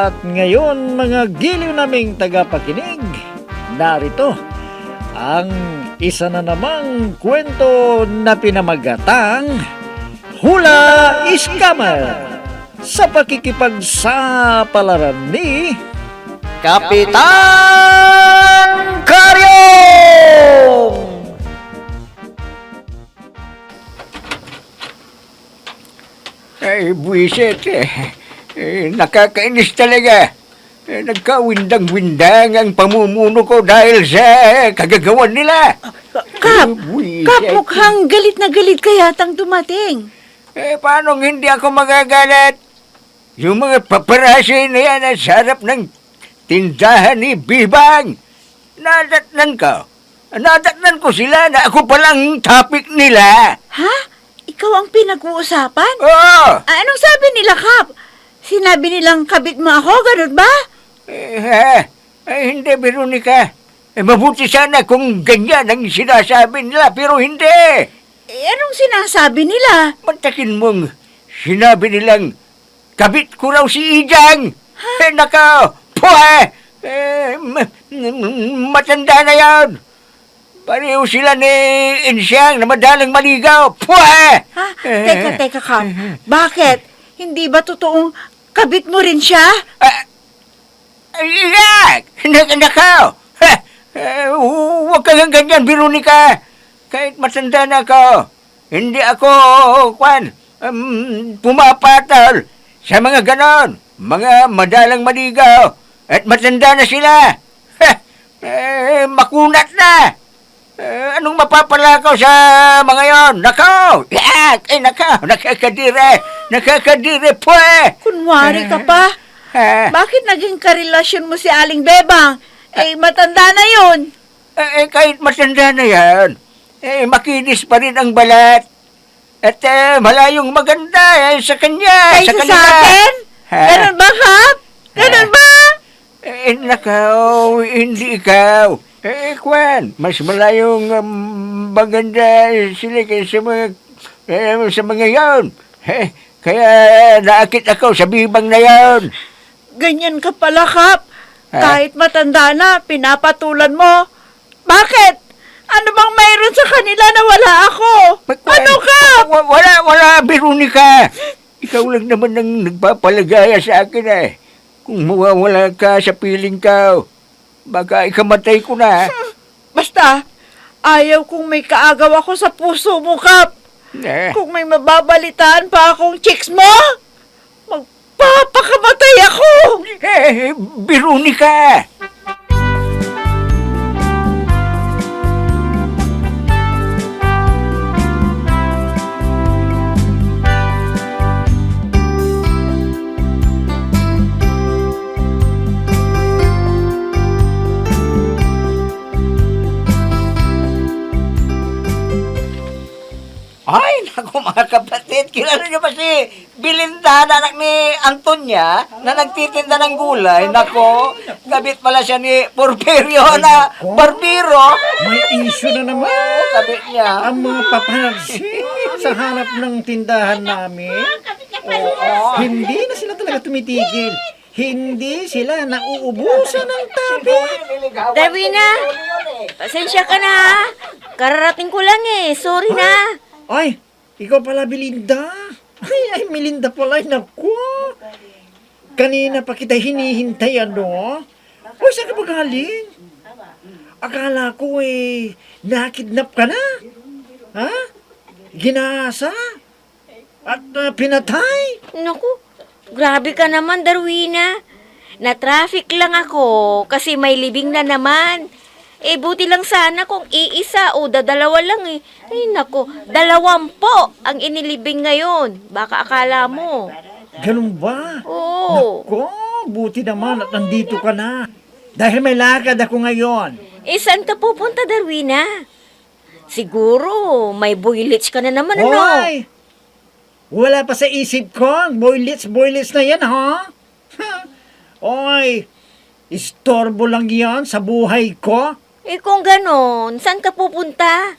At ngayon mga giliw naming tagapakinig, narito ang isa na namang kwento na pinamagatang Hula Scammer sa pakikipagsapalaran ni Kapitan Karyong! Ay, buwisit nakakainis talaga. Nagkawindang-windang ang pamumuno ko dahil sa kagagawan nila. Kap, Buwisit. mukhang galit na galit ka yatang dumating. Paano hindi ako magagalat? Yung mga paparasi na yan sa harap ng tindahan ni Bibang. Nadatnan ko sila na ako palang topic nila. Ha? Ikaw ang pinag-uusapan? Oo! Anong sabi nila, Kap? Sinabi nilang kabit mo ako, ganun ba? Hindi, Veronica. Mabuti sana kung ganyan ang sinasabi nila, pero hindi. Anong sinasabi nila? Matakin mong sinabi nilang kabit ko raw si Ijang. Nako, matanda na yan. Pareho sila ni Insyang na madalang maligaw. Ha? Teka, Kap. Bakit? Hindi ba totoong kabit mo rin siya? Nako! Huwag kang ganyan, Veronica. Kahit matanda na ako, hindi ako, pumapatol sa mga ganon. Mga madalang maligaw. At matanda na sila. Makunat na. Anong mapapalakaw sa mga yon? Nako! Nakakadire po eh! Kunwari ka pa. Bakit naging karelasyon mo si Aling Bebang? Matanda na yun. Kahit matanda na yan, makinis pa rin ang balat. At malayong maganda sa kanya. Kaysa sa sa akin? Ganun ba, Kap? Ganun ba? Nakaw, hindi ikaw. Mas malayong maganda sila kaysa sa mga yon. Kaya naakit ako sa Bibang na yon. Ganyan ka pala, Kap. Kahit matanda na, pinapatulan mo. Bakit? Ano bang mayroon sa kanila na wala ako? Ano, Kap? Wala, Veronica. Ikaw lang naman ang nagpapalagaya sa akin eh. Kung mawawala ka sa piling ka, baka ikamatay ko na. Basta, ayaw kong may kaagaw ako sa puso mo, Kap. Kung may mababalitaan pa akong chicks mo, magpapakamatay ako! Veronica! Ay, naku mga kapatid, kilala niyo ba si Belinda, na anak ni Antonia, na nagtitinda ng gulay? Nako, kabit pala siya ni Porfirio na barbero. May issue na naman. Kabit niya. Ang mga papanagsin sa harap ng tindahan namin. Hindi na sila talaga tumitigil. Hindi sila nauubusan ng tabi. Darwina, pasensya ka na ha. Kararating ko lang sorry na. Ay, ikaw pala, Belinda. Ay, Melinda pala. Naku. Kanina pa kita hinihintay, ano? Uy, saan ka ba galing? Akala ko nakidnap ka na. Ha? Ginasa? At pinatay? Naku, grabe ka naman, Darwina. Na-traffic lang ako kasi may libing na naman. Buti lang sana kung iisa o dadalawa lang Ay, naku, 20 ang inilibing ngayon. Baka akala mo. Ganun ba? Oo. Naku, buti naman at nandito ka na. Dahil may lakad ako ngayon. Saan ka pupunta, Darwina? Siguro, may boilage ka na naman, ano? Hoy! Wala pa sa isip ko. Boilits na yan, ha? Oy, istorbo lang yan sa buhay ko. Kung ganon, saan ka pupunta?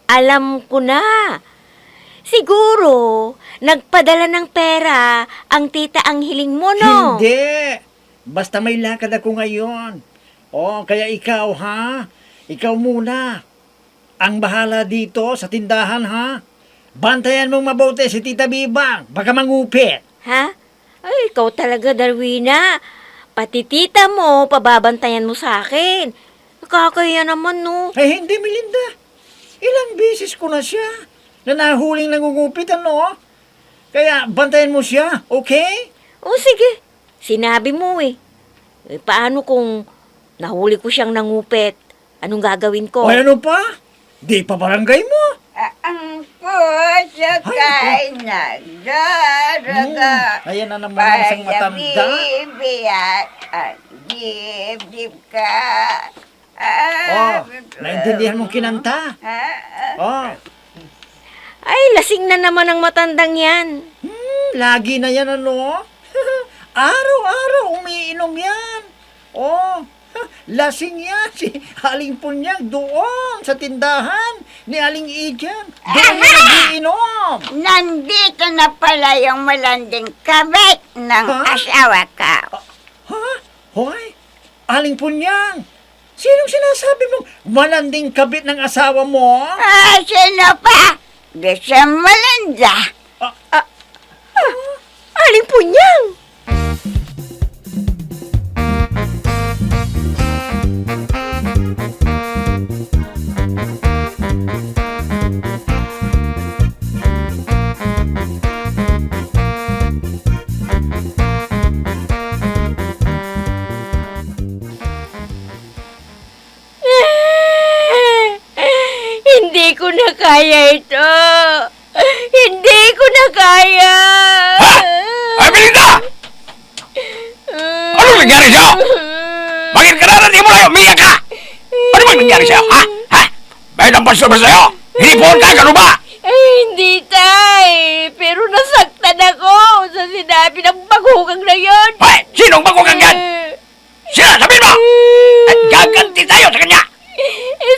Alam ko na. Siguro, nagpadala ng pera ang tita ang hiling mo, no? Hindi. Basta may lakad ako ngayon. Kaya ikaw, ha? Ikaw muna. Ang bahala dito sa tindahan, ha? Bantayan mong mabuti si Tita Bibang. Baka mangupit. Ha? Ay, ikaw talaga, Darwina. Pati tita mo, pababantayan mo sa akin. Nakakaya naman, no? Ay, hindi, Melinda. Ilang beses ko na siya na nahuling nangungupit, ano? Kaya bantayan mo siya, okay? O sige, sinabi mo eh. Paano kung nahuli ko siyang nangupit? Anong gagawin ko? O ano pa? Di pa barangay mo. Ang puso kay nagdaraga. Ayan na naman ang isang matanda. Bibiyak at dibdib ka. Naintindihan mong kinanta. Ay, lasing na naman ang matandang yan. Lagi na yan, ano? Araw-araw umiinom yan. Lasing yan si Aling Punyag doon sa tindahan ni Aling Ijan. Doon yan nagiinom. Nandito na pala yung malanding kabit ng asawa ka. Ha? Hoy? Aling Punyang, sinong sinasabi mong malanding kabit ng asawa mo? Sino pa? Gusto malanda. Aling Punyang! Hindi ko na kaya ito. Hindi ko na kaya. Ha? Ay, Melinda! Ano nangyari sa'yo? Bakit ka na di mo na umiyak ka? Ano bang nangyari sa'yo, ha? Ha? May nampasto ba sa'yo? Hinipon ka, gano'n ba? Hindi, tay. Pero nasaktan ako sa sinabi ng bagugang na yon. Hoy, sinong bagugang yan? Sila, sabihin mo! At gaganti tayo sa kanya!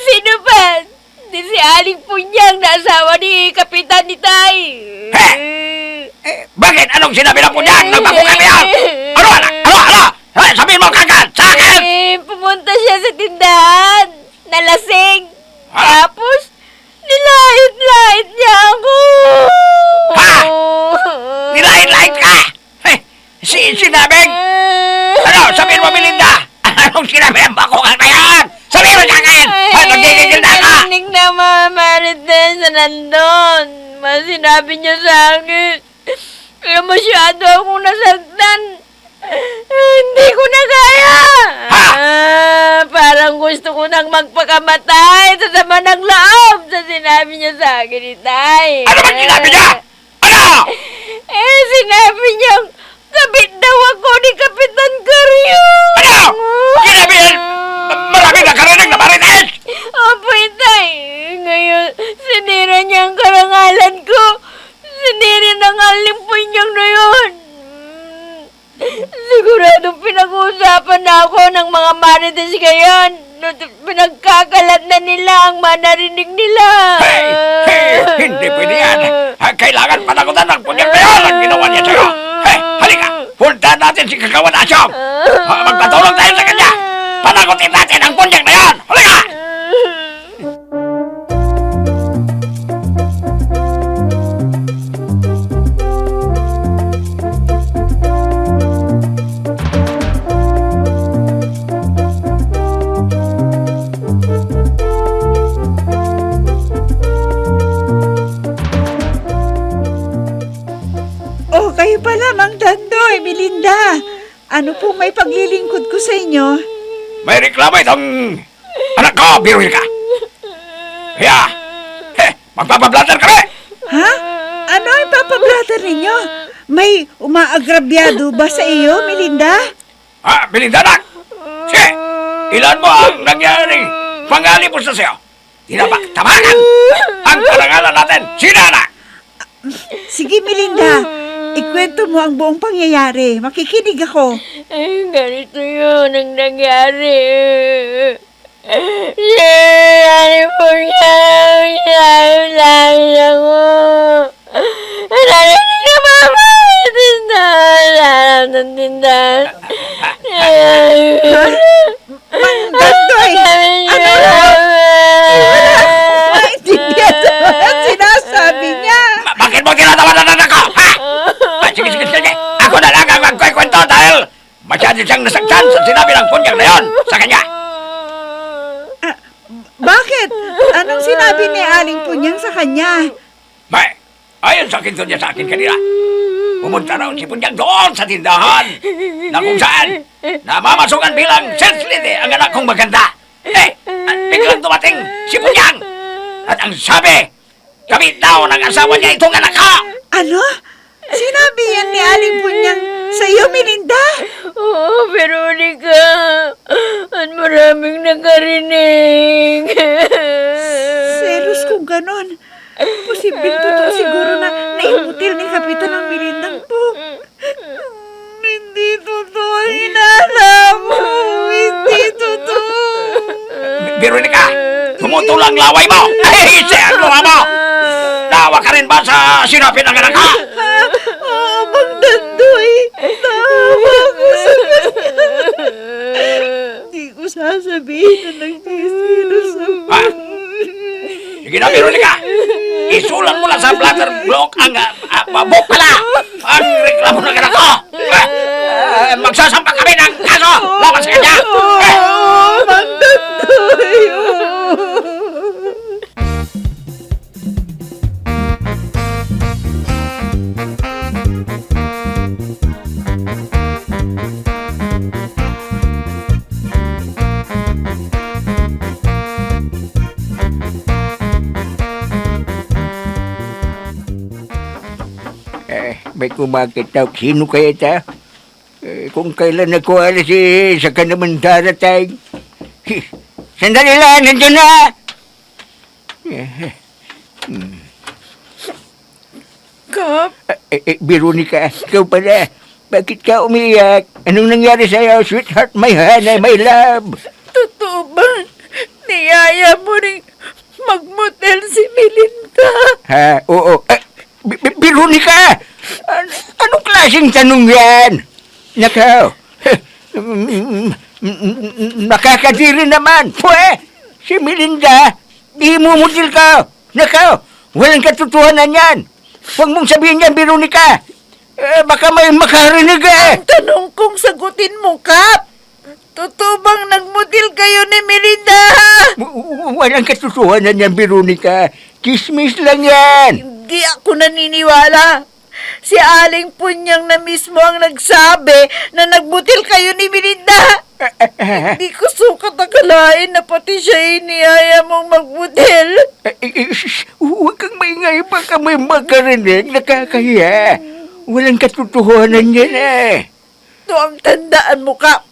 Sino ba? Di si Aling Punyang na asawa ni Kapitan ni Tay. Bakit? Anong sinabi ng punyang ng bagugang na yan? Ano, anak? Ano? Hoy, sabihin mo kagad sa akin! Pumunta siya sa tindahan. Nalasing. Ha? Tapos, nilait-lait niya ako. Ha? Nilait-lait ka! Sinabing! Ano? Sabihin mo, Melinda! Anong sinabi ng bagugang na yan? Sabihin mo sa akin! Ay, nagigigil na ka! Narinig na Mama Marites na nandun. Sinabi niya sa akin. Kaya masyado akong nasaktan. Hindi ko na kaya. Parang gusto ko nang magpakamatay sa sama ng loob sa sinabi niya sa akin, Itay. Ano bang sinabi niya? Ano? Sinabi niya, kabit daw ako ni Kapitan Karyo. Ano? Sinabi yan? Maraming nakarinig na marites! Opo, Itay. Ngayon, sinira niya ang karangalan ko. Sinira ng Aling Punyang na yun. Siguradong pinag-uusapan na ako ng mga marites ngayon. Pinagkakalat na nila ang manarinig nila. Hindi pwede yan. Kailangan panagutan ng punyag na yan ang ginawa niya sa'yo. Halika, puntahan natin si Kakawan Asyong. Magpatulong tayo sa kanya. Panagutin natin ang punyag na yan. Halika! Kayo pala, Mang Dandoy, Melinda. Ano po may paglilingkod ko sa inyo? May reklamo itong anak ko, biruin ka. Kaya, magpapablatter kami. Ha? Ano ang papablatter ninyo? May umaagrabyado ba sa iyo, Melinda? Melinda, anak. Sige, ilan mo ang nangyaring pangalipos na sa'yo? Tamakan ang karangalan natin. Sino, anak? Sige, Melinda. Ikwento mo ang buong pangyayari. Makikinig ako. Ganito yun ang nangyari. Ano po niya? Sabi ako. Narinig na mama! Tindahan! Ng tindahan! Gandoy! Ano na? Maintindihan naman ang sinasabi niya. Bakit mo tinatawanan ako? Ha? Sige. Ako na lang ang magkwento dahil masyado siyang nasaktan sa sinabi ng punyang na yon sa kanya. Bakit? Anong sinabi ni Aling Punyang sa kanya? May, ayon sa akin niya sa akin kanila. Pumunta raw si Punyang doon sa tindahan na kung saan namamasukan bilang sales lady ang anak kong maganda. At biglang dumating si Punyang. At ang sabi, kami daw ng asawa niya itong anak ko. Ano? Sinabi yan ni Aling Punyang sa iyo, Melinda? Oo, Veronica. At maraming nakarinig. Selos kung ganon. Posibleng totoo siguro na naimutil ni Kapitan ang Melindang to. Hindi totoo ang inaalam mo. Hindi totoo. Veronica, tumutulang laway mo. Ay, siya ang luha mo. Tawa ka rin ba sa sinapit ng anak ko? Mang Dandoy, tawa ko sa kanya. Hindi ko sasabihin na nagsiselos ako. Ha? Sige na, Veronica. Isulan mo lang sa blatter block ang book pala. Ang reklamo ng anak ko. Magsasampa kami ng kaso laban sa kanya. Mang Dandoy. May kumakita. Sino kaya ito? Kung kailan ako alas saka naman darating. Sandali lang, nandiyan na! Kap, Veronica, ikaw pala. Bakit ka umiyak? Anong nangyari sa'yo, sweetheart, my honey, my love? totoo ba? Niyaya mo rin magmotel si Melinda? Ha? Oo. Veronica! Anong klaseng tanong yan? Nakaw. Nakakadiri naman. Pwe! Si Melinda, di mo mutil ka. Nakaw, walang katotohanan yan. Huwag mong sabihin yan, Veronica. Baka may makarinig eh. Ang tanong kong sagutin mo, Kap. Totoo bang nagmotel kayo ni Melinda? Walang katotohanan yan, Veronica. Chismis lang yan. Hindi ako naniniwala. Si Aling Punyang na mismo ang nagsabi na nagbutil kayo ni Melinda. Hindi ko sukat akalain na pati siya iniyaya mong magbutil. Huwag kang maingay, baka may magkarinig. Nakakahiya. Walang katotohanan yan eh. Ito ang tandaan mo, Kap.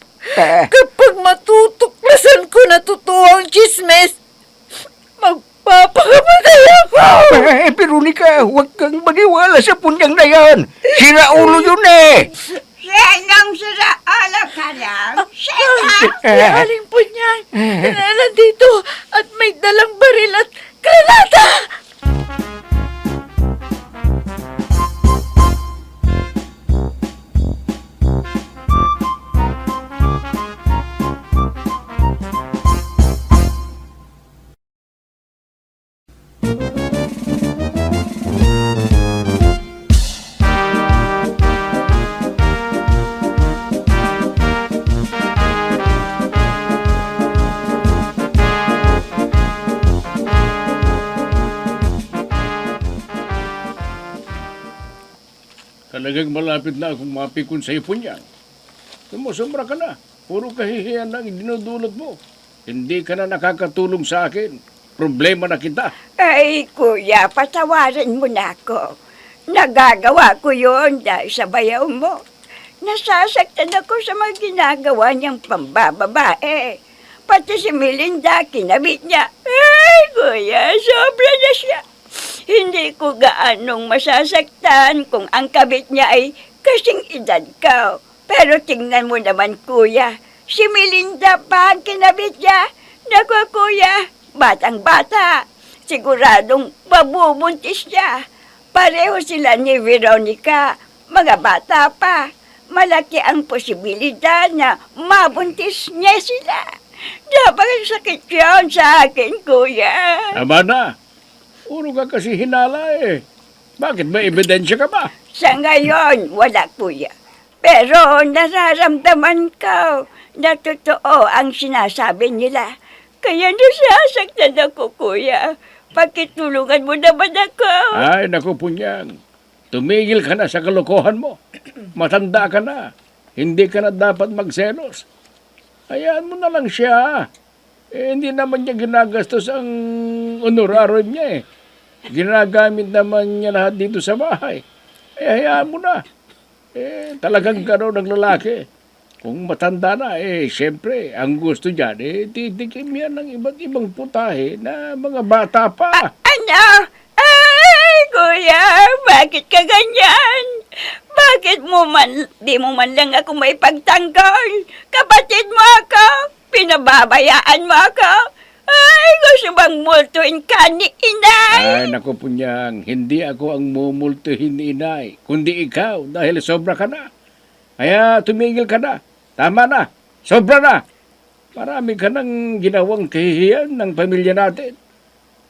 Kapag matutuklasan ko na totoo ang chismis, magpapakamatay ako. Veronica, huwag kang maniwala sa punyang na yan. Sira ulo yun eh. Sira ulo ka lang. Si Aling Punyang, nandito at may dalang baril at granata. Talagang malapit na akong mapikon sa ipon yan. Sumusumra ka na. Puro kahihiyan lang dinudulot mo. Hindi ka na nakakatulong sa akin. Problema na kita. Ay, kuya, patawarin mo na ako. Nagagawa ko yun dahil sa bayaw mo. Nasasaktan ako sa mga ginagawa niyang pambababae. Pati si Melinda, kinabit niya. Ay, kuya, sobra na siya. Hindi ko gaanong masasaktan kung ang kabit niya ay kasing edad ko. Pero tingnan mo naman, kuya. Si Melinda pa ang kinabit niya. Naku, kuya, batang-bata. Siguradong mabubuntis siya. Pareho sila ni Veronica, mga bata pa. Malaki ang posibilidad na mabuntis niya sila. Dapat sakit yun sa akin, kuya. Tama na. Puro ka kasi hinala eh. Bakit? May ebidensya ka ba? Sa ngayon, wala, kuya. Pero nararamdaman ko na totoo ang sinasabi nila. Kaya nasasaktan ako, kuya. Pakitulungan mo naman ako. Ay, naku punyang. Tumigil ka na sa kalokohan mo. Matanda ka na. Hindi ka na dapat magselos. Hayaan mo na lang siya. Hindi naman niya ginagastos ang honorarium niya eh. Ginagamit naman niya lahat dito sa bahay. Hayaan mo na. Talagang gano'n ng lalaki. Kung matanda na, siyempre, ang gusto dyan, titikim yan ng iba't ibang putahe na mga bata pa. Ano? Ay, kuya, bakit ka ganyan? Bakit di mo man lang ako may pagtanggol? Kapatid mo ako? Pinababayaan mo ako? Ay, gusto bang multuin ka ni inay? Ay, naku punyang, hindi ako ang mumultuhin ni inay, kundi ikaw, dahil sobra ka na. Kaya tumigil ka na. Tama na. Sobra na. Marami ka nang ginawang kahihiyan ng pamilya natin.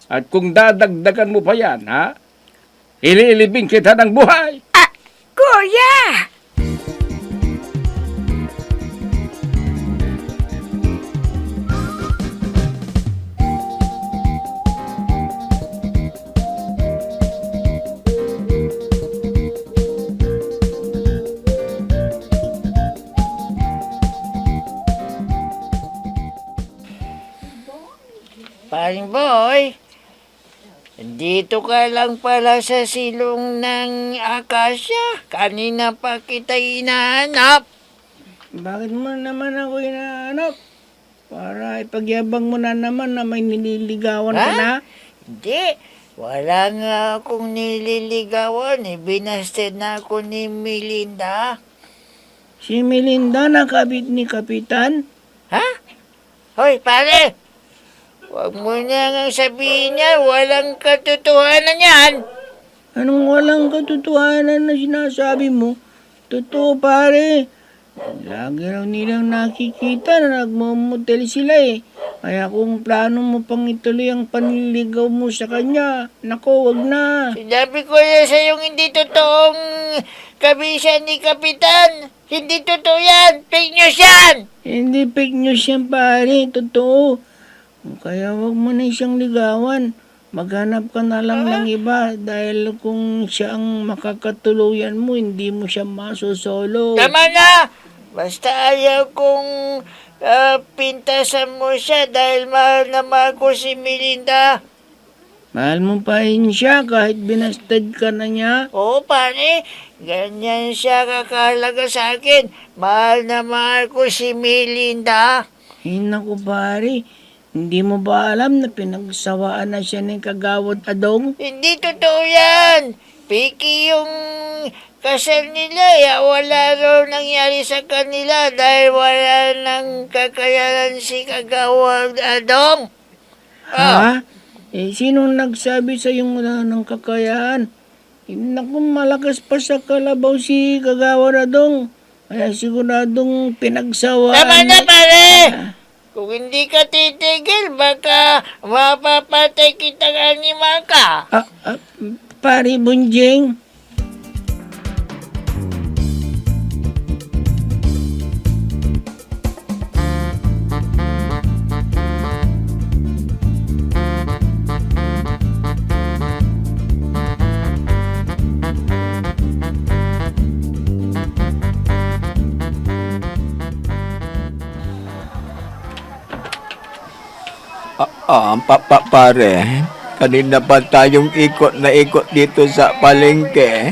At kung dadagdagan mo pa yan, ha? Ililibing kita ng buhay. Kuya! Paring boy, dito ka lang pala sa silong ng akasya. Kanina pa kita hinahanap. Bakit mo naman ako hinahanap? Para ipagyabang mo na naman na may nililigawan ka Ha? na? Hindi, wala nga akong nililigawan. Binasted na ako ni Melinda. Si Melinda nakabit ni Kapitan? Ha? Hoy, pare! Huwag mo na nga sabihin niya, walang katotohanan yan. Anong walang katotohanan na sinasabi mo? Totoo pare. Lagi raw nilang nakikita na nagmamotel sila eh. Kaya kung plano mo pang ituloy ang panliligaw mo sa kanya, nako, wag na. Sinabi ko na sa yung hindi totoong kabisan ni Kapitan. Hindi totoo yan. Fake news yan. Hindi fake news yan pare, totoo. Kaya wag mo na siyang ligawan. Maghanap ka na lang ng iba dahil kung siya ang makakatuluyan mo, hindi mo siya masosolo. Tama na! Basta ayaw kong pintasan mo siya dahil mahal na mahal ko si Melinda. Mahal mo pa rin siya kahit binasted ka na niya. Oo, pare. Ganyan siya kakahalaga sa akin. Mahal na mahal ko si Melinda. Naku pare, hindi mo ba alam na pinagsawaan na siya ng kagawad Adong? Hindi totoo yan. Piki yung kasal nila. Wala raw nangyari sa kanila dahil wala nang kakayanan si Kagawad Adong. Ha? Sinong nagsabi sa yung wala ng kakayahan? Naku, malakas pa sa kalabaw si Kagawad Adong. Kaya siguradong pinagsawaan. Tama na, pare! Kung hindi ka titigil, baka mapapatay kitang anima ka. Pare Bunjing. Pare, kanina pa tayong ikot na ikot dito sa palengke.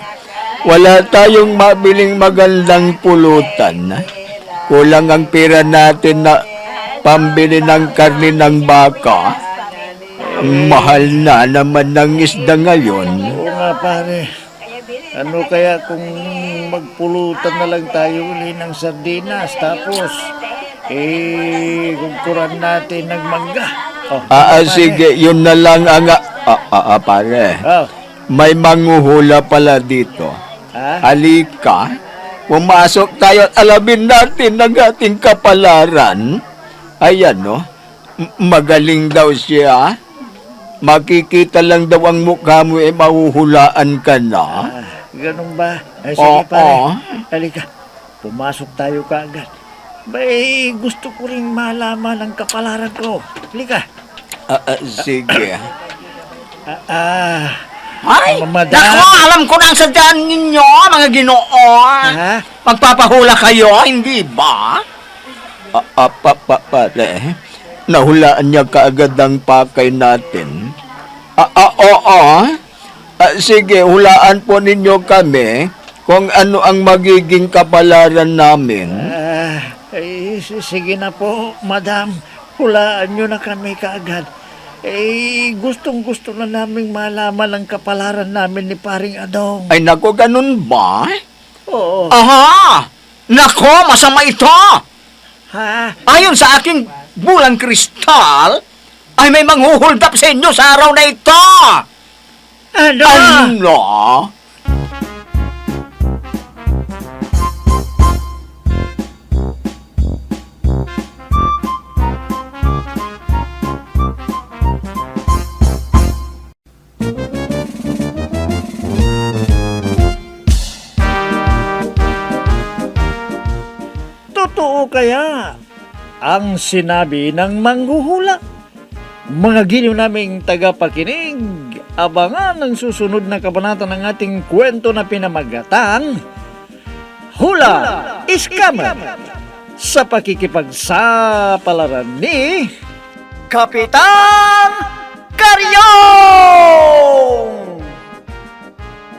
Wala tayong mabiling magandang pulutan. Kulang ang pera natin na pambili ng karne ng baka. Mahal na naman ng isda ngayon. Oo nga, pare. Ano kaya kung magpulutan na lang tayo uli ng sardinas tapos kukuran natin ng mangga. Oh, pare. Sige, yun na lang ang... pare. Oh, may manguhula pala dito. Ha? Halika, pumasok tayo at alamin natin ang ating kapalaran. Ayan, no? Magaling daw siya. Makikita lang daw ang mukha mo, mahuhulaan ka na. Ganun ba? Ay, sige Oo. pare. Halika, pumasok tayo kaagad. Bay, gusto ko rin malaman ang kapalaran ko. Halika. Sige. Ay, Madam. nako, alam ko na ang sadyaan ninyo, mga Ginoo. Ha? Magpapahula kayo, hindi ba? Pare, nahulaan niya kaagad ang pakay natin. Oo. Sige, hulaan po ninyo kami kung ano ang magiging kapalaran namin. Ay, sige na po, madam. Hulaan nyo na kami kaagad. Gustong-gusto na naming malaman ang kapalaran namin ni Paring Adong. Ay, nako, ganun ba? Oo. Aha! Nako, masama ito! Ha? Ayon sa aking bulang kristal, ay may manghuhold up sa inyo sa araw na ito! Ano? Ano? Totoo kaya ang sinabi ng manghuhula? Mga giliw naming tagapakinig, abangan ang susunod na kabanata ng ating kwento na pinamagatang Hula Scammer sa pakikipagsapalaran ni Kapitan Karyong!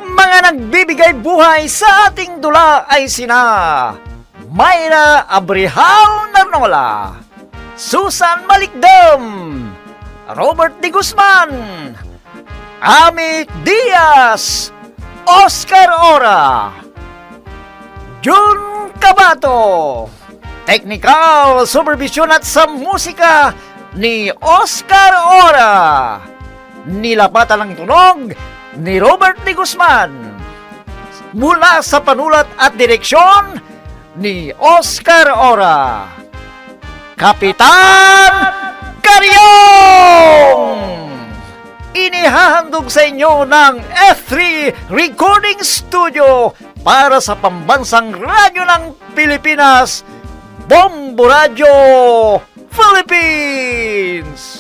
Mga nagbibigay buhay sa ating dula ay sina Mayra Abrihal Narnola, Susan Malikdam, Robert De Guzman, Ami Diaz, Oscar Ora, Jun Cabato, Technical Supervision at sa musika ni Oscar Ora, nilapatan ng tunog ni Robert De Guzman, mula sa panulat at direksyon ni Oscar Ora. Kapitan Karyong! Inihahandog sa inyo ng F3 Recording Studio para sa pambansang radyo ng Pilipinas, Bombo Radio Philippines!